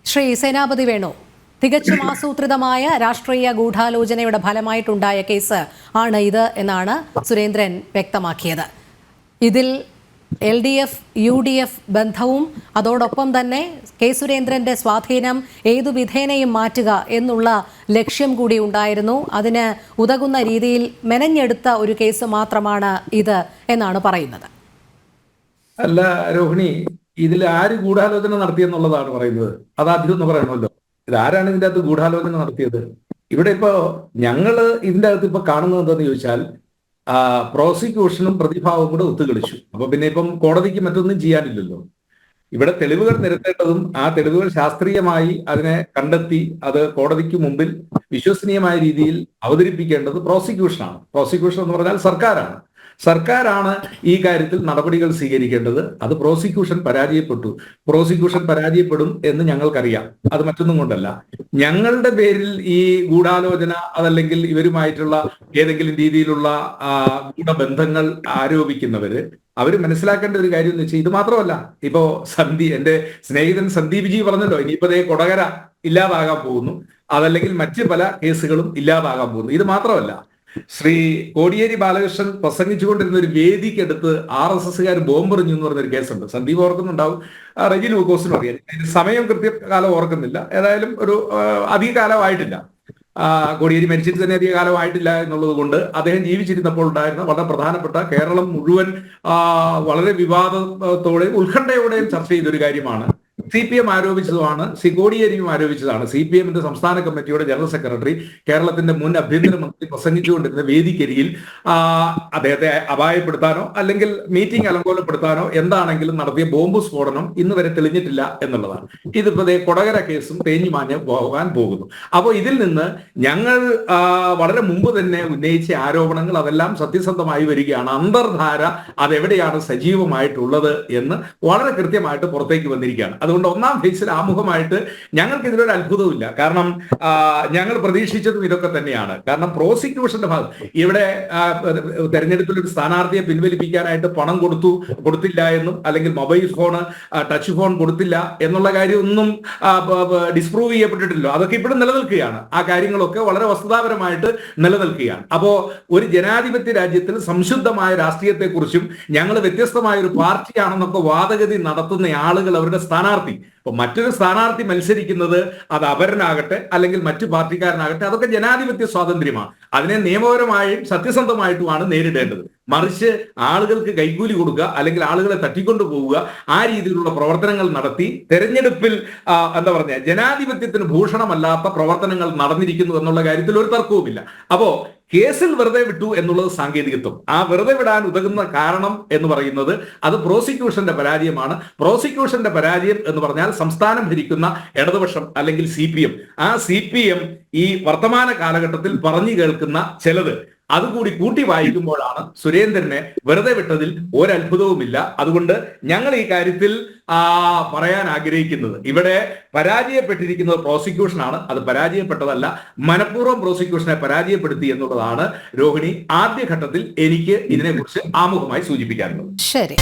ശ്രീ സേനാപതി വേണു, തികച്ചും ആസൂത്രിതമായ രാഷ്ട്രീയ ഗൂഢാലോചനയുടെ ഫലമായിട്ടുണ്ടായ കേസ് ആണ് ഇത് എന്നാണ് സുരേന്ദ്രൻ വ്യക്തമാക്കിയത്. ഇതിൽ LDF UDF ബന്ധവും അതോടൊപ്പം തന്നെ കെ സുരേന്ദ്രന്റെ സ്വാധീനം ഏതു വിധേനയും മാറ്റുക എന്നുള്ള ലക്ഷ്യം കൂടി ഉണ്ടായിരുന്നു. അതിന് ഉതകുന്ന രീതിയിൽ മെനഞ്ഞെടുത്ത ഒരു കേസ് മാത്രമാണ് ഇത് എന്നാണ് പറയുന്നത്. അല്ല രോഹിണി, ഇതിൽ ആര് ഗൂഢാലോചന നടത്തിയെന്നുള്ളതാണ് പറയുന്നത്. അത് ആദ്യം ഒന്ന് പറയണമല്ലോ. ഇതാരാണ് ഇതിന്റെ അകത്ത് ഗൂഢാലോചന നടത്തിയത്? ഇവിടെ ഇപ്പോ ഞങ്ങള് ഇതിന്റെ അകത്ത് ഇപ്പൊ കാണുന്നത് എന്താന്ന് ചോദിച്ചാൽ പ്രോസിക്യൂഷനും പ്രതിഭാവും കൂടെ ഒത്തുകളിച്ചു. അപ്പൊ പിന്നെ ഇപ്പം കോടതിക്ക് മറ്റൊന്നും ചെയ്യാനില്ലല്ലോ. ഇവിടെ തെളിവുകൾ നിരത്തേണ്ടതും ആ തെളിവുകൾ ശാസ്ത്രീയമായി അതിനെ കണ്ടെത്തി അത് കോടതിക്ക് മുമ്പിൽ വിശ്വസനീയമായ രീതിയിൽ അവതരിപ്പിക്കേണ്ടത് പ്രോസിക്യൂഷനാണ്. പ്രോസിക്യൂഷൻ എന്ന് പറഞ്ഞാൽ സർക്കാരാണ് ഈ കാര്യത്തിൽ നടപടികൾ സ്വീകരിക്കേണ്ടത്. അത് പ്രോസിക്യൂഷൻ പരാജയപ്പെട്ടു. പ്രോസിക്യൂഷൻ പരാജയപ്പെടും എന്ന് ഞങ്ങൾക്കറിയാം. അത് മറ്റൊന്നും കൊണ്ടല്ല. ഞങ്ങളുടെ പേരിൽ ഈ ഗൂഢാലോചന അതല്ലെങ്കിൽ ഇവരുമായിട്ടുള്ള ഏതെങ്കിലും രീതിയിലുള്ള ഗൂഢബന്ധങ്ങൾ ആരോപിക്കുന്നവര് അവര് മനസ്സിലാക്കേണ്ട ഒരു കാര്യം എന്ന് വെച്ചാൽ ഇത് മാത്രമല്ല. ഇപ്പോ എന്റെ സ്നേഹിതൻ സന്ദീപ് ജി പറഞ്ഞല്ലോ, ഇനിയിപ്പോ കൊടകര ഇല്ലാതാകാൻ പോകുന്നു, അതല്ലെങ്കിൽ മറ്റ് പല കേസുകളും ഇല്ലാതാകാൻ പോകുന്നു. ഇത് മാത്രമല്ല, ശ്രീ കോടിയേരി ബാലകൃഷ്ണൻ പ്രസംഗിച്ചുകൊണ്ടിരുന്ന ഒരു വേദിക്കെടുത്ത് RSSകാർ ബോംബെറിഞ്ഞു എന്ന് പറഞ്ഞൊരു കേസുണ്ട്. സന്ദീപ് ഓർക്കുന്നുണ്ടാവും, റെജി ലൂക്കോസിനും അറിയാം. അതിന്റെ സമയം കൃത്യകാലം ഓർക്കുന്നില്ല. ഏതായാലും ഒരു അധിക കാലമായിട്ടില്ല. കോടിയേരി മരിച്ചിട്ട് തന്നെ അധിക കാലമായിട്ടില്ല എന്നുള്ളത് കൊണ്ട് അദ്ദേഹം ജീവിച്ചിരുന്നപ്പോൾ ഉണ്ടായിരുന്ന വളരെ പ്രധാനപ്പെട്ട, കേരളം മുഴുവൻ വളരെ വിവാദത്തോടെ ഉത്കണ്ഠയോടെയും ചർച്ച ചെയ്തൊരു കാര്യമാണ്. CPM ആരോപിച്ചതുമാണ്, കോടിയേരിയും ആരോപിച്ചതാണ്. CPMന്റെ സംസ്ഥാന കമ്മിറ്റിയുടെ ജനറൽ സെക്രട്ടറി, കേരളത്തിന്റെ മുൻ ആഭ്യന്തരമന്ത്രി പ്രസംഗിച്ചുകൊണ്ടിരുന്ന വേദിക്കരിയിൽ അദ്ദേഹത്തെ അപായപ്പെടുത്താനോ അല്ലെങ്കിൽ മീറ്റിംഗ് അലങ്കോലപ്പെടുത്താനോ എന്താണെങ്കിലും നടത്തിയ ബോംബ് സ്ഫോടനം ഇന്ന് വരെ തെളിഞ്ഞിട്ടില്ല എന്നുള്ളതാണ്. ഇതിപ്പോ കൊടകര കേസും തേഞ്ഞുമാഞ്ഞ് പോകാൻ പോകുന്നു. അപ്പോൾ ഇതിൽ നിന്ന് ഞങ്ങൾ വളരെ മുമ്പ് തന്നെ ഉന്നയിച്ച ആരോപണങ്ങൾ അതെല്ലാം സത്യസന്ധമായി വരികയാണ്. അന്തർധാര അതെവിടെയാണ് സജീവമായിട്ടുള്ളത് എന്ന് വളരെ കൃത്യമായിട്ട് പുറത്തേക്ക് വന്നിരിക്കുകയാണ്. അതുകൊണ്ട് ഒന്നാം ഫേസിൽ ആമുഖമായിട്ട് ഞങ്ങൾക്ക് ഇതിലൊരു അത്ഭുതവുമില്ല. കാരണം ഞങ്ങൾ പ്രതീക്ഷിച്ചതും ഇതൊക്കെ തന്നെയാണ്. കാരണം പ്രോസിക്യൂഷന്റെ ഭാഗം ഇവിടെ തെരഞ്ഞെടുപ്പിൽ ഒരു സ്ഥാനാർത്ഥിയെ പിൻവലിപ്പിക്കാനായിട്ട് പണം കൊടുത്തില്ല എന്നും അല്ലെങ്കിൽ മൊബൈൽ ഫോൺ, ടച്ച് ഫോൺ കൊടുത്തില്ല എന്നുള്ള കാര്യമൊന്നും ഡിസ്പ്രൂവ് ചെയ്യപ്പെട്ടിട്ടില്ല. അതൊക്കെ ഇപ്പോഴും നിലനിൽക്കുകയാണ്. ആ കാര്യങ്ങളൊക്കെ വളരെ വസ്തുതാപരമായിട്ട് നിലനിൽക്കുകയാണ്. അപ്പോ ഒരു ജനാധിപത്യ രാജ്യത്തിൽ സംശുദ്ധമായ രാഷ്ട്രീയത്തെക്കുറിച്ചും ഞങ്ങൾ വ്യത്യസ്തമായ ഒരു പാർട്ടിയാണെന്നൊക്കെ വാദഗതി നടത്തുന്ന ആളുകൾ അവരുടെ സ്ഥാനാർത്ഥി, അപ്പൊ മറ്റൊരു സ്ഥാനാർത്ഥി മത്സരിക്കുന്നത് അത് അപരനാകട്ടെ അല്ലെങ്കിൽ മറ്റു പാർട്ടിക്കാരനാകട്ടെ, അതൊക്കെ ജനാധിപത്യ സ്വാതന്ത്ര്യമാണ്. അതിനെ നിയമപരമായും സത്യസന്ധമായിട്ടുമാണ് നേരിടേണ്ടത്. മറിച്ച് ആളുകൾക്ക് കൈക്കൂലി കൊടുക്കുക അല്ലെങ്കിൽ ആളുകളെ തട്ടിക്കൊണ്ടു പോവുക, ആ രീതിയിലുള്ള പ്രവർത്തനങ്ങൾ നടത്തി തെരഞ്ഞെടുപ്പിൽ ജനാധിപത്യത്തിന് ഭൂഷണമല്ലാത്ത പ്രവർത്തനങ്ങൾ നടന്നിരിക്കുന്നു എന്നുള്ള കാര്യത്തിൽ ഒരു തർക്കവുമില്ല. അപ്പോ കേസിൽ വെറുതെ വിട്ടു എന്നുള്ളത് സാങ്കേതികത്വം. ആ വെറുതെ വിടാൻ ഉതകുന്ന കാരണം എന്ന് പറയുന്നത് അത് പ്രോസിക്യൂഷന്റെ പരാജയമാണ്. പ്രോസിക്യൂഷന്റെ പരാജയം എന്ന് പറഞ്ഞാൽ സംസ്ഥാനം ഭരിക്കുന്ന ഇടതുപക്ഷം അല്ലെങ്കിൽ CPM, ആ CPM ഈ വർത്തമാന കാലഘട്ടത്തിൽ പറഞ്ഞു കേൾക്കുന്ന ചിലത് അതുകൂടി കൂട്ടി വായിക്കുമ്പോഴാണ് സുരേന്ദ്രനെ വെറുതെ വിട്ടതിൽ ഒരത്ഭുതവുമില്ല. അതുകൊണ്ട് ഞങ്ങൾ ഈ കാര്യത്തിൽ പറയാൻ ആഗ്രഹിക്കുന്നത്, ഇവിടെ പരാജയപ്പെട്ടിരിക്കുന്നത് പ്രോസിക്യൂഷനാണ്. അത് പരാജയപ്പെട്ടതല്ല, മനഃപൂർവ്വം പ്രോസിക്യൂഷനെ പരാജയപ്പെടുത്തി എന്നുള്ളതാണ് രോഹിണി ആദ്യഘട്ടത്തിൽ എനിക്ക് ഇതിനെക്കുറിച്ച് ആമുഖമായി സൂചിപ്പിക്കാനുള്ളത്. ശരി.